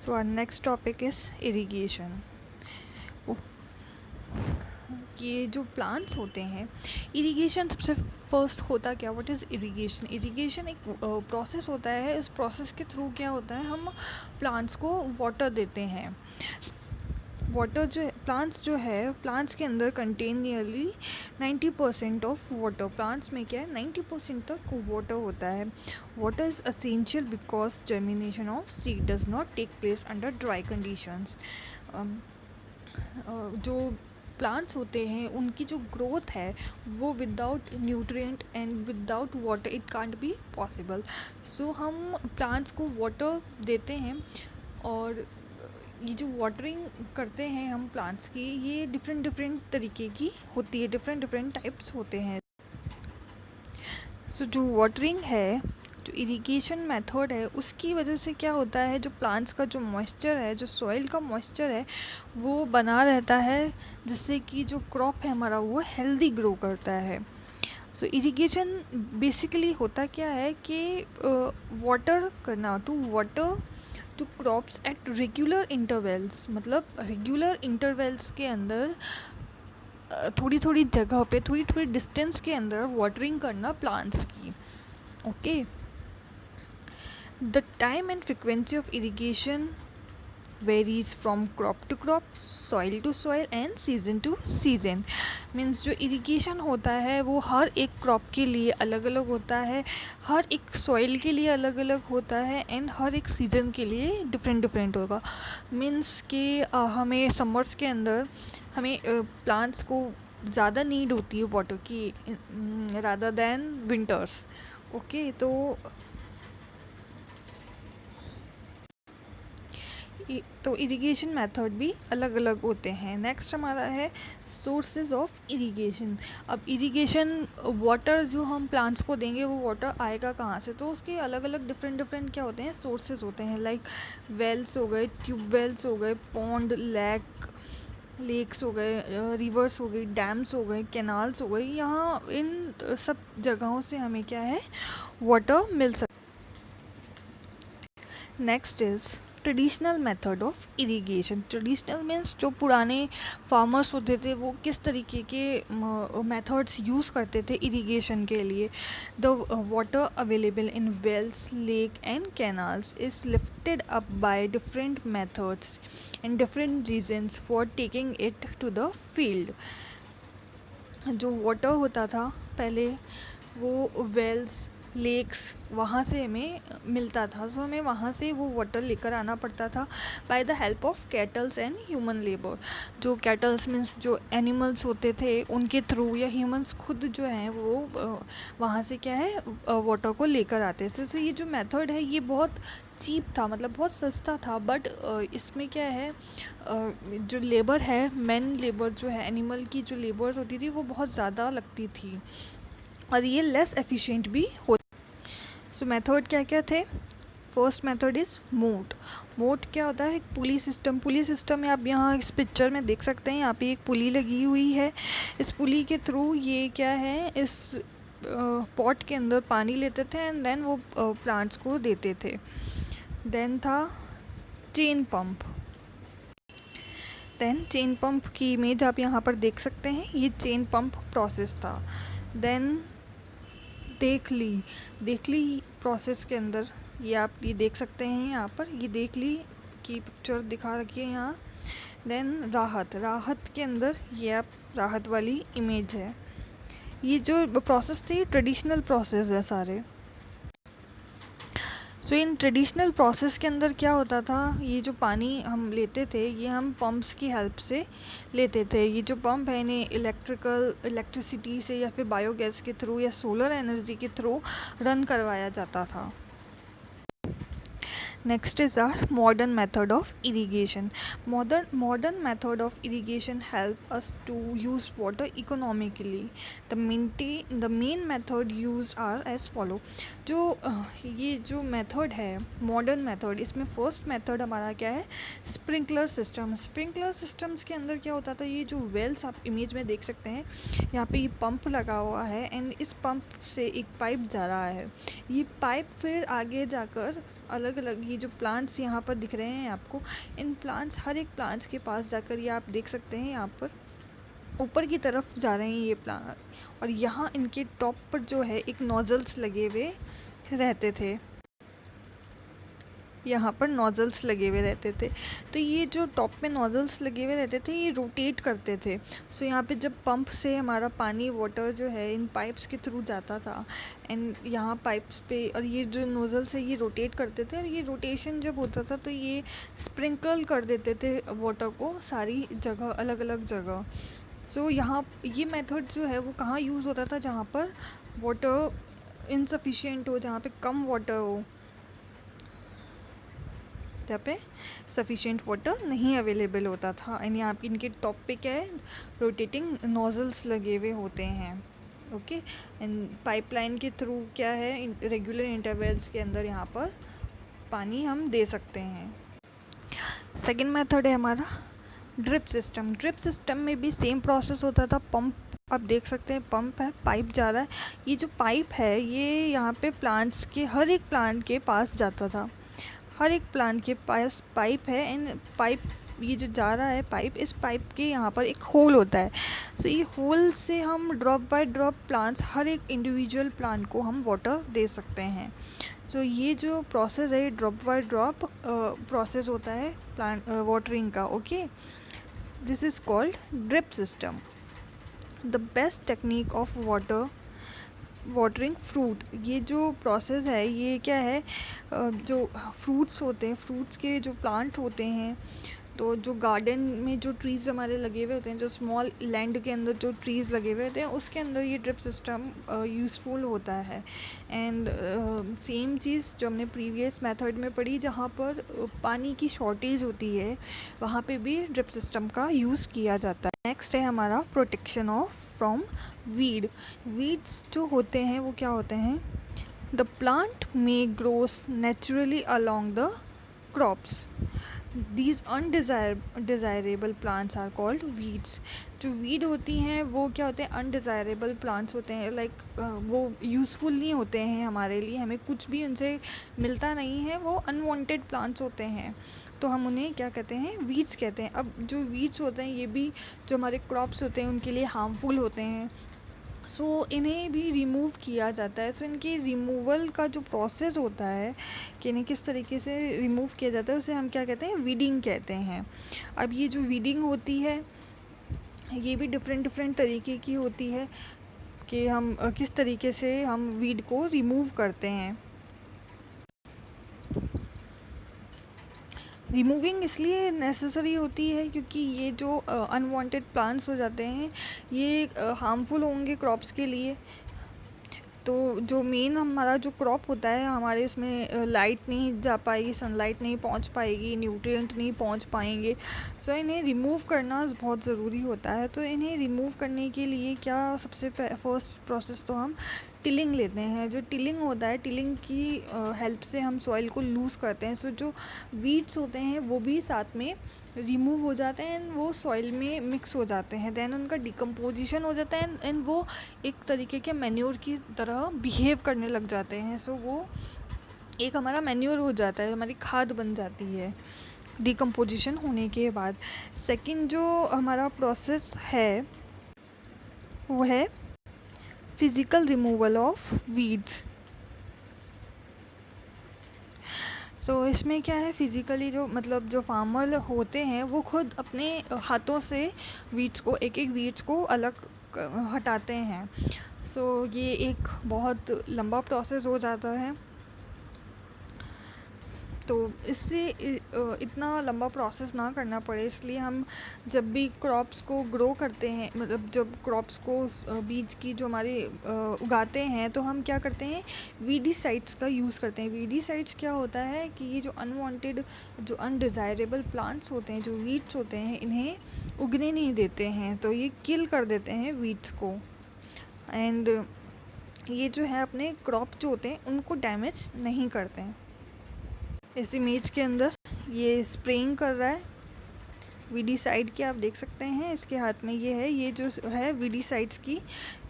So our next topic is irrigation. ये जो plants होते हैं, इरिगेशन सबसे फर्स्ट होता क्या, व्हाट इज़ इरिगेशन? इरिगेशन एक प्रोसेस होता है. इस प्रोसेस के थ्रू क्या होता है, हम प्लांट्स को वाटर देते हैं. वाटर जो प्लांट्स जो है, प्लांट्स के अंदर contain nearly 90% of water. Plants में क्या है, 90% तक वाटर होता है. Water is essential because germination of seed does not take place under dry conditions. जो प्लांट्स होते हैं उनकी जो ग्रोथ है वो without nutrient and without water it can't be possible. So हम प्लांट्स को वाटर देते हैं, और ये जो वाटरिंग करते हैं हम प्लांट्स की, ये डिफरेंट तरीके की होती है, डिफरेंट टाइप्स होते हैं. सो जो वाटरिंग है, जो इरिगेशन मेथड है, उसकी वजह से क्या होता है, जो प्लांट्स का जो मॉइस्चर है, जो सॉइल का मॉइस्चर है, वो बना रहता है, जिससे कि जो क्रॉप है हमारा वो हेल्दी ग्रो करता है. सो इरिगेशन बेसिकली होता क्या है कि वाटर करना, to water to crops at regular intervals. मतलब रेगुलर इंटरवल्स के अंदर थोड़ी थोड़ी जगह पे, थोड़ी थोड़ी डिस्टेंस के अंदर वाटरिंग करना प्लांट्स की. Okay. The time and frequency of irrigation varies from crop to crop, soil to soil and season to season. Means जो इरिगेशन होता है वो हर एक क्रॉप के लिए अलग अलग होता है, हर एक सॉइल के लिए अलग अलग होता है, एंड हर एक सीज़न के लिए डिफरेंट होगा. मीन्स कि हमें समर्स के अंदर हमें प्लांट्स को ज़्यादा नीड होती है वाटर की रादर दैन विंटर्स. ओके. तो इरिगेशन मेथड भी अलग अलग होते हैं. नेक्स्ट हमारा है सोर्सेज ऑफ इरिगेशन. अब इरिगेशन वाटर जो हम प्लांट्स को देंगे वो वाटर आएगा कहाँ से, तो उसके अलग अलग डिफरेंट क्या होते हैं, सोर्सेज होते हैं. लाइक वेल्स हो गए, ट्यूब वेल्स हो गए, पॉन्ड, लेक्स हो गए, रिवर्स हो गई, डैम्स हो गए, कैनाल्स हो गई. यहाँ इन सब जगहों से हमें क्या है, वाटर मिल सकता. Next is traditional method of irrigation. Traditional means जो पुराने फार्मर्स होते थे वो किस तरीके के मेथड्स यूज़ करते थे इरिगेशन के लिए. The water available in wells, lake and canals is lifted up by different methods and different reasons for taking it to the field. जो वाटर होता था पहले वो वेल्स, लेक्स, वहाँ से हमें मिलता था. सो हमें वहाँ से वो वाटर लेकर आना पड़ता था by the help of kettles and human labour. जो कैटल्स मीन्स जो एनिमल्स होते थे उनके थ्रू, या ह्यूमंस खुद जो हैं वो वहाँ से क्या है वाटर को लेकर आते थे. सो ये जो मेथड है ये बहुत चीप था, मतलब बहुत सस्ता था. बट इसमें क्या है, जो लेबर है, मैन लेबर जो है, एनिमल की जो लेबर्स होती थी वो बहुत ज़्यादा लगती थी, और ये लेस एफिशिएंट भी होता. सो मेथड क्या क्या थे. फर्स्ट मेथड इज़ मोट. मोट क्या होता है, एक पुली सिस्टम. पुली सिस्टम में आप यहाँ इस पिक्चर में देख सकते हैं, यहाँ पे एक पुली लगी हुई है. इस पुली के थ्रू ये क्या है, इस पॉट के अंदर पानी लेते थे एंड देन वो प्लांट्स को देते थे. देन था chain pump. Then chain pump की इमेज आप यहाँ पर देख सकते हैं, ये चेन पंप प्रोसेस था. देन देखली प्रोसेस के अंदर ये आप ये देख सकते हैं, यहाँ पर ये देखली की पिक्चर दिखा रखी है यहाँ. देन राहत के अंदर ये आप राहत वाली इमेज है. ये जो प्रोसेस थे ट्रेडिशनल प्रोसेस है सारे. सो इन ट्रेडिशनल प्रोसेस के अंदर क्या होता था, ये जो पानी हम लेते थे ये हम पंप्स की हेल्प से लेते थे. ये जो पंप है इन्हें इलेक्ट्रिसिटी से या फिर बायोगैस के थ्रू या सोलर एनर्जी के थ्रू रन करवाया जाता था. Next is our modern method of irrigation. Modern method of irrigation help us to use water economically. The main method used are as follow. जो ये जो मेथड है मॉडर्न मेथड, इसमें first method हमारा क्या है, स्प्रिंकलर सिस्टम. स्प्रिंकलर सिस्टम्स के अंदर क्या होता था, ये जो वेल्स आप इमेज में देख सकते हैं, यहाँ पे ये पंप लगा हुआ है एंड इस पंप से एक पाइप जा रहा है. ये पाइप फिर आगे जाकर अलग अलग ये जो प्लांट्स यहाँ पर दिख रहे हैं आपको, इन प्लांट्स, हर एक प्लांट्स के पास जाकर ये आप देख सकते हैं यहाँ पर ऊपर की तरफ जा रहे हैं ये प्लांट, और यहाँ इनके टॉप पर जो है एक नोजल्स लगे हुए रहते थे, यहाँ पर नोजल्स लगे हुए रहते थे। तो ये जो टॉप में नोजल्स लगे हुए रहते थे ये रोटेट करते थे। सो यहाँ पे जब पंप से हमारा पानी, वाटर जो है इन पाइप्स के थ्रू जाता था, एंड यहाँ पाइप्स पे, और ये जो नोजल्स है ये रोटेट करते थे, और ये रोटेशन जब होता था तो ये स्प्रिंकल कर देते थे वाटर को सारी जगह, अलग अलग जगह। सो यहाँ ये मेथड जो है वो कहाँ यूज़ होता था, जहाँ पर वाटर इनसफिशिएंट हो, जहाँ पे कम वाटर हो, जहाँ पे सफिशिएंट वाटर नहीं अवेलेबल होता था। एंड यहाँ पे इनके टॉप पे क्या है, रोटेटिंग नोजल्स लगे हुए होते हैं। ओके, एंड पाइपलाइन के थ्रू क्या है, रेगुलर इंटरवल्स के अंदर यहाँ पर पानी हम दे सकते हैं। सेकेंड मेथड है हमारा ड्रिप सिस्टम। ड्रिप सिस्टम में भी सेम प्रोसेस होता था। पंप, आप देख सकते हैं पंप है, पाइप जा रहा है। ये जो पाइप है ये यहाँ पे प्लांट्स के, हर एक प्लांट के पास जाता था, हर एक प्लांट के पास पाइप है। एंड पाइप ये जो जा रहा है पाइप, इस पाइप के यहाँ पर एक होल होता है। सो ये होल से हम ड्रॉप बाय ड्रॉप प्लांट्स, हर एक इंडिविजुअल प्लांट को हम वाटर दे सकते हैं। सो ये जो प्रोसेस है, ड्रॉप बाय ड्रॉप प्रोसेस होता है प्लांट वाटरिंग का। Okay, this is called drip system. The best technique of watering fruit. ये जो प्रोसेस है ये क्या है, जो फ्रूट्स होते हैं, फ्रूट्स के जो प्लांट होते हैं, तो जो गार्डन में जो ट्रीज़ हमारे लगे हुए होते हैं, जो स्मॉल लैंड के अंदर जो ट्रीज़ लगे हुए होते हैं, उसके अंदर ये ड्रिप सिस्टम यूज़फुल होता है। एंड सेम चीज़ जो हमने प्रीवियस मेथड में पढ़ी, जहाँ पर पानी की शॉर्टेज होती है, वहाँ पे भी ड्रिप सिस्टम का यूज़ किया जाता है। नेक्स्ट है हमारा protection of from weed. Weeds जो होते हैं वो क्या होते हैं, द प्लांट में grows naturally along the crops, these undesirable plants are called weeds. जो वीड होती हैं वो क्या होते हैं, अनडिज़ायरेबल प्लांट्स होते हैं, लाइक वो यूज़फुल नहीं होते हैं हमारे लिए, हमें कुछ भी उनसे मिलता नहीं है, वो अनवांटेड प्लांट्स होते हैं, तो हम उन्हें क्या कहते हैं, वीड्स कहते हैं। अब जो वीड्स होते हैं ये भी जो हमारे क्रॉप्स होते हैं उनके लिए हार्मफुल होते हैं, सो इन्हें भी रिमूव किया जाता है। सो इनके रिमूवल का जो प्रोसेस होता है कि इन्हें किस तरीके से रिमूव किया जाता है, उसे हम क्या कहते हैं, वीडिंग कहते हैं। अब ये जो वीडिंग होती है ये भी डिफरेंट तरीके की होती है कि हम किस तरीके से हम वीड को रिमूव करते हैं। रिमूविंग इसलिए नेसेसरी होती है क्योंकि ये जो अनवांटेड प्लांट्स हो जाते हैं ये हार्मफुल होंगे क्रॉप्स के लिए। तो जो मेन हमारा जो क्रॉप होता है, हमारे उसमें लाइट नहीं जा पाएगी, सनलाइट नहीं पहुंच पाएगी, न्यूट्रिएंट नहीं पहुंच पाएंगे। सो इन्हें रिमूव करना बहुत ज़रूरी होता है। तो इन्हें रिमूव करने के लिए क्या, सबसे फर्स्ट प्रोसेस तो हम टिलिंग लेते हैं। जो टिलिंग होता है, टिलिंग की हेल्प से हम सॉइल को लूज़ करते हैं। सो जो वीड्स होते हैं वो भी साथ में रिमूव हो जाते हैं एंड वो सॉइल में मिक्स हो जाते हैं, देन उनका डिकम्पोजिशन हो जाता है एंड वो एक तरीके के मैन्योर की तरह बिहेव करने लग जाते हैं। सो वो एक हमारा मैन्योर हो जाता है, हमारी खाद बन जाती है डिकम्पोजिशन होने के बाद। सेकंड जो हमारा प्रोसेस है वो है फिज़िकल रिमूवल ऑफ वीड्स। तो इसमें क्या है, फिज़िकली जो मतलब जो फार्मर होते हैं वो खुद अपने हाथों से वीड्स को, एक एक वीड्स को अलग हटाते हैं। सो ये एक बहुत लंबा प्रोसेस हो जाता है। तो इससे इतना लंबा प्रोसेस ना करना पड़े, इसलिए हम जब भी क्रॉप्स को ग्रो करते हैं, मतलब जब क्रॉप्स को बीज की जो हमारे उगाते हैं, तो हम क्या करते हैं, वीडीसाइड्स का यूज़ करते हैं। वीडीसाइड्स क्या होता है कि ये जो अनवांटेड, जो अनडिज़ायरेबल प्लांट्स होते हैं, जो वीड्स होते हैं, इन्हें उगने नहीं देते हैं, तो ये किल कर देते हैं वीड्स को। एंड ये जो है अपने क्रॉप जो होते हैं उनको डैमेज नहीं करते हैं। इस इमेज के अंदर ये स्प्रेइंग कर रहा है वीडीसाइड की, आप देख सकते हैं इसके हाथ में ये है, ये जो है वीडीसाइड्स की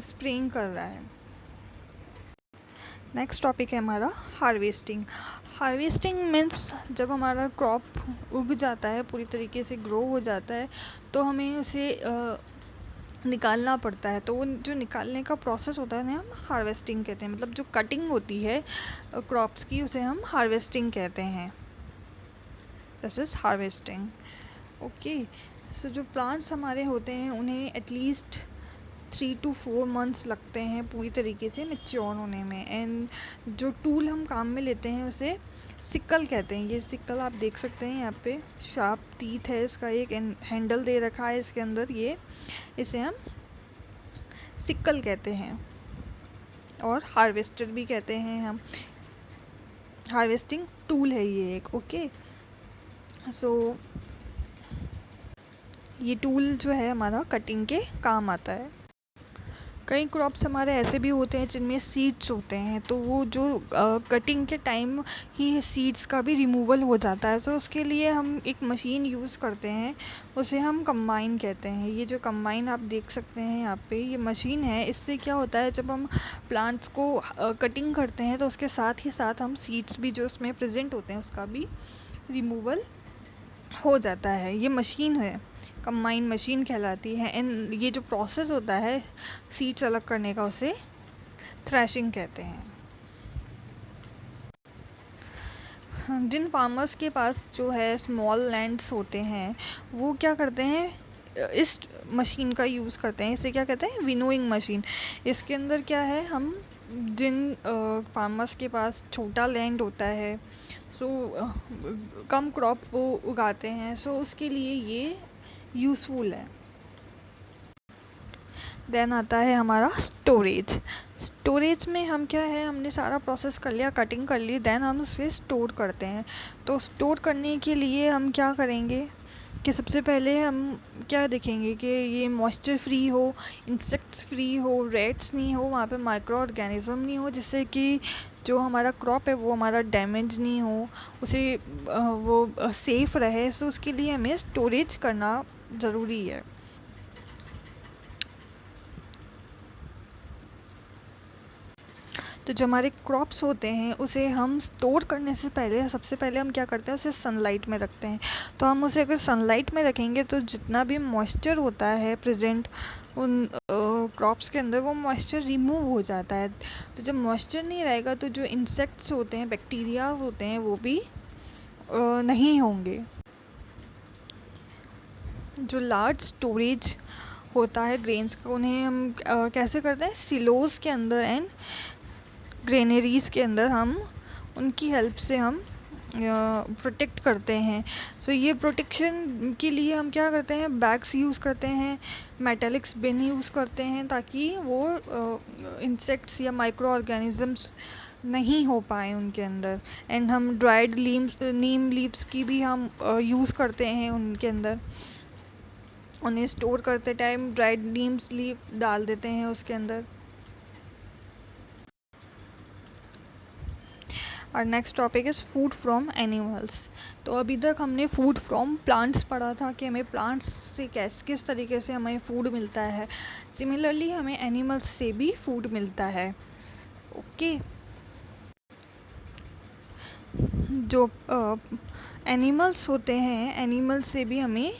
स्प्रेइंग कर रहा है। नेक्स्ट टॉपिक है हमारा हार्वेस्टिंग। हार्वेस्टिंग मीन्स जब हमारा क्रॉप उग जाता है, पूरी तरीके से ग्रो हो जाता है, तो हमें उसे निकालना पड़ता है। तो वो जो निकालने का प्रोसेस होता है ना, हम हार्वेस्टिंग कहते हैं। मतलब जो कटिंग होती है क्रॉप्स की, उसे हम हार्वेस्टिंग कहते हैं। This is harvesting. ओके, सो जो प्लांट्स हमारे होते हैं उन्हें एटलीस्ट 3 to 4 मंथ्स लगते हैं पूरी तरीके से मैच्योर होने में। एंड जो टूल हम काम में लेते हैं उसे सिक्कल कहते हैं। ये सिक्कल आप देख सकते हैं, यहाँ पे शार्प टीथ है, इसका एक हैंडल दे रखा है इसके अंदर, ये इसे हम सिक्कल कहते हैं और हार्वेस्टर भी कहते हैं हम। हार्वेस्टिंग टूल है ये एक। ओके, सो ये टूल जो है हमारा कटिंग के काम आता है। कई क्रॉप्स हमारे ऐसे भी होते हैं जिनमें सीड्स होते हैं, तो वो जो कटिंग के टाइम ही सीड्स का भी रिमूवल हो जाता है। तो उसके लिए हम एक मशीन यूज़ करते हैं, उसे हम कंबाइन कहते हैं। ये जो कंबाइन आप देख सकते हैं यहाँ पे, ये मशीन है। इससे क्या होता है, जब हम प्लांट्स को कटिंग करते हैं तो उसके साथ ही साथ हम सीड्स भी जो उसमें प्रेजेंट होते हैं उसका भी रिमूवल हो जाता है। ये मशीन है, कंबाइन मशीन कहलाती है। एंड ये जो प्रोसेस होता है सीड्स अलग करने का, उसे थ्रैशिंग कहते हैं। जिन फार्मर्स के पास जो है स्मॉल लैंड्स होते हैं, वो क्या करते हैं, इस मशीन का यूज़ करते हैं। इसे क्या कहते हैं, विनोइंग मशीन। इसके अंदर क्या है, हम जिन फार्मर्स के पास छोटा लैंड होता है, सो कम क्रॉप वो उगाते हैं, सो उसके लिए ये यूज़फुल है। देन आता है हमारा स्टोरेज। स्टोरेज में हम क्या है, हमने सारा प्रोसेस कर लिया, कटिंग कर ली, देन हम उसे स्टोर करते हैं। तो स्टोर करने के लिए हम क्या करेंगे कि सबसे पहले हम क्या देखेंगे कि ये मॉइस्चर फ्री हो, इंसेक्ट्स फ्री हो, रेट्स नहीं हो, वहाँ पे माइक्रो ऑर्गेनिज्म नहीं हो, जिससे कि जो हमारा क्रॉप है वो हमारा डैमेज नहीं हो, उसे वो सेफ़ रहे। सो उसके लिए हमें स्टोरेज करना ज़रूरी है। तो जो हमारे क्रॉप्स होते हैं उसे हम स्टोर करने से पहले, सबसे पहले हम क्या करते हैं, उसे सनलाइट में रखते हैं। तो हम उसे अगर सनलाइट में रखेंगे तो जितना भी मॉइस्चर होता है प्रेजेंट उन क्रॉप्स के अंदर, वो मॉइस्चर रिमूव हो जाता है। तो जब मॉइस्चर नहीं रहेगा तो जो इंसेक्ट्स होते हैं, बैक्टीरियाज होते हैं, वो भी नहीं होंगे। जो लार्ज स्टोरेज होता है ग्रेन्स का, उन्हें हम कैसे करते हैं, सिलोज के अंदर एंड ग्रेनरीज़ के अंदर हम उनकी हेल्प से हम प्रोटेक्ट करते हैं। सो ये प्रोटेक्शन के लिए हम क्या करते हैं, बैग्स यूज़ करते हैं, मेटालिक्स बिन यूज़ करते हैं, ताकि वो इंसेक्ट्स या माइक्रो ऑर्गेनिजम्स नहीं हो पाए उनके अंदर। एंड हम ड्राइड नीम लीव्स की भी हम यूज़ करते हैं उनके अंदर। उन्हें स्टोर करते टाइम ड्राइड नीम्स लीव डाल देते हैं उसके अंदर। और next topic is food from animals. तो अभी तक हमने फूड फ्रॉम प्लांट्स पढ़ा था कि हमें प्लांट्स से किस तरीके से हमें फूड मिलता है। सिमिलरली हमें एनिमल्स से भी फूड मिलता है। ओके, जो एनिमल्स होते हैं, एनिमल्स से भी हमें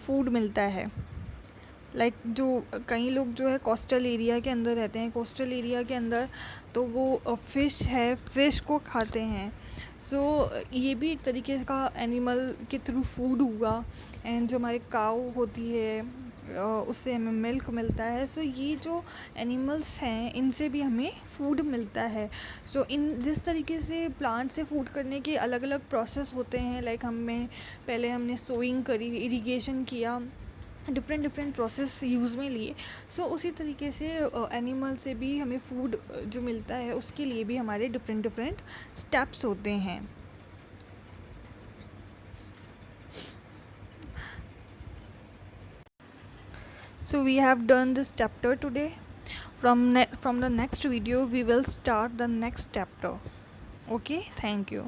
फूड मिलता है। लाइक जो कई लोग जो है कोस्टल एरिया के अंदर रहते हैं, कोस्टल एरिया के अंदर तो वो फ़िश है, फ़िश को खाते हैं। सो ये भी एक तरीके का एनिमल के थ्रू फूड हुआ। एंड जो हमारे काऊ होती है उससे हमें मिल्क मिलता है। सो ये जो एनिमल्स हैं इनसे भी हमें फूड मिलता है। सो इन जिस तरीके से प्लांट से फूड करने के अलग अलग प्रोसेस होते हैं, लाइक पहले हमने सोइंग करी, इरिगेशन किया, डिफरेंट प्रोसेस यूज़ में लिए। सो उसी तरीके से एनिमल से भी हमें फूड जो मिलता है उसके लिए भी हमारे डिफरेंट स्टेप्स होते हैं। So we have done this chapter today. From the next video we will start the next chapter. Okay, thank you.